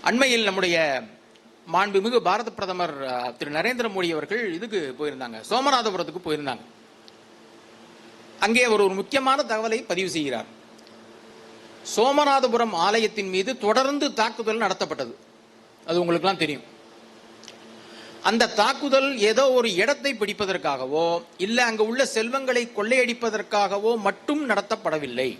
அண்மையில் நம்முடைய மாண்புமிகு பாரத பிரதமர் திரு நரேந்திர மோடி அவர்கள் இதுக்கு போயிருந்தாங்க, சோமநாதபுரத்துக்கு போயிருந்தாங்க. அங்கே அவர் ஒரு முக்கியமான தகவலை பதிவு செய்கிறார். சோமநாதபுரம் ஆலயத்தின் மீது தொடர்ந்து தாக்குதல் நடத்தப்பட்டது. அது உங்களுக்கெல்லாம் தெரியும். அந்த தாக்குதல் ஏதோ ஒரு இடத்தை பிடிப்பதற்காகவோ இல்ல அங்க உள்ள செல்வங்களை கொள்ளையடிப்பதற்காகவோ மட்டும் நடத்தப்படவில்லை.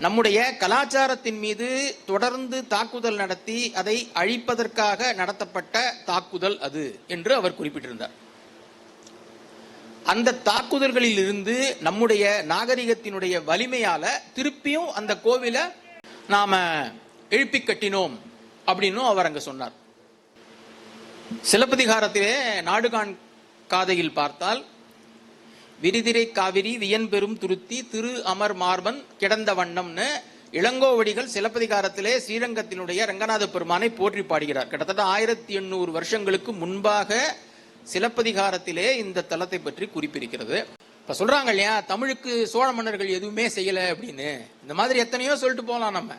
நம்முடைய கலாச்சாரத்தின் மீது தொடர்ந்து தாக்குதல் நடத்தி அதை அழிப்பதற்காக நடத்தப்பட்ட தாக்குதல் அது என்று அவர் குறிப்பிட்டிருந்தார். அந்த தாக்குதல்களில் இருந்து நம்முடைய நாகரிகத்தினுடைய வலிமையால திருப்பியும் அந்த கோவிலை நாம எழுப்பி கட்டினோம் அப்படின்னு அவர் அங்க சொன்னார். சிலப்பதிகாரத்திலே நாடுகாண் காதையில் பார்த்தால், விரிதிரை காவிரி வியன்பெரும் துருத்தி திரு அமர் மார்பன் கிடந்த வண்ணம்னு இளங்கோவடிகள் சிலப்பதிகாரத்திலே ஸ்ரீரங்கத்தினுடைய ரங்கநாத பெருமானை போற்றி பாடுகிறார். கிட்டத்தட்ட 1800 வருஷங்களுக்கு முன்பாக சிலப்பதிகாரத்திலே இந்த தலத்தை பற்றி குறிப்பிருக்கிறது. இப்ப சொல்றாங்க இல்லையா, தமிழுக்கு சோழ மன்னர்கள் எதுவுமே செய்யல அப்படின்னு. இந்த மாதிரி எத்தனையோ சொல்லிட்டு போலாம். நம்ம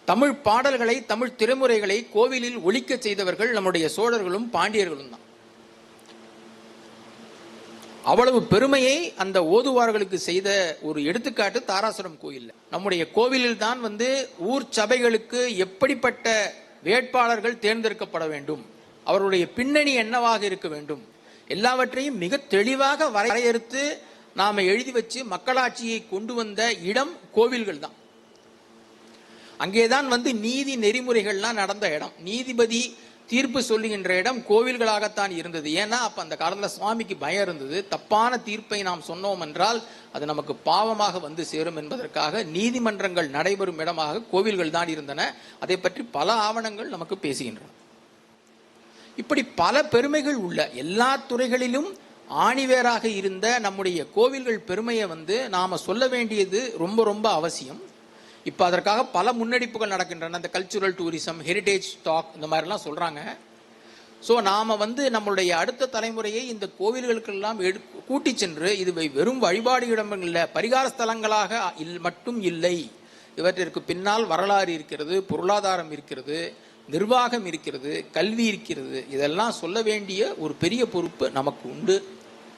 தமிழ் பாடல்களை, தமிழ் திரைமுறைகளை கோவிலில் ஒலிக்க செய்தவர்கள் நம்முடைய சோழர்களும் பாண்டியர்களும் தான். அவ்வளவு பெருமையை அந்த ஓதுவார்களுக்கு செய்த ஒரு எடுத்துக்காட்டு தாராசுரம் கோயில். நம்முடைய கோவிலில் தான் ஊர் சபைகளுக்கு எப்படிப்பட்ட வேட்பாளர்கள் தேர்ந்தெடுக்கப்பட வேண்டும், அவருடைய பின்னணி என்னவாக இருக்க வேண்டும், எல்லாவற்றையும் மிக தெளிவாக வரையறுத்து நாம எழுதி வச்சு மக்களாட்சியை கொண்டு வந்த இடம் கோவில்கள் தான். அங்கேதான் நீதி நெறிமுறைகள்லாம் நடந்த இடம், நீதிபதி தீர்ப்பு சொல்லுகின்ற இடம் கோவில்களாகத்தான் இருந்தது. ஏன்னா அப்ப அந்த காலத்துல சுவாமிக்கு பயம் இருந்தது, தப்பான தீர்ப்பை நாம் சொன்னோம் என்றால் அது நமக்கு பாவமாக சேரும் என்பதற்காக நீதிமன்றங்கள் நடைபெறும் இடமாக கோவில்கள் தான் இருந்தன. அதை பற்றி பல ஆவணங்கள் நமக்கு பேசுகின்றன. இப்படி பல பெருமைகள் உள்ள எல்லா துறைகளிலும் ஆணிவேராக இருந்த நம்முடைய கோவில்கள் பெருமையை நாம சொல்ல வேண்டியது ரொம்ப ரொம்ப அவசியம். இப்ப அதற்காக பல முன்னெடுப்புகள் நடக்கின்றன. இந்த கல்ச்சுரல் டூரிசம், ஹெரிடேஜ் டாக், இந்த மாதிரிலாம் சொல்றாங்க. ஸோ நாம நம்மளுடைய அடுத்த தலைமுறையை இந்த கோவில்களுக்கெல்லாம் கூட்டி சென்று இதுவை வெறும் வழிபாடு இடமில்லை, பரிகார ஸ்தலங்களாக மட்டும் இல்லை, இவற்றிற்கு பின்னால் வரலாறு இருக்கிறது, பொருளாதாரம் இருக்கிறது, நிர்வாகம் இருக்கிறது, கல்வி இருக்கிறது, இதெல்லாம் சொல்ல வேண்டிய ஒரு பெரிய பொறுப்பு நமக்கு உண்டு.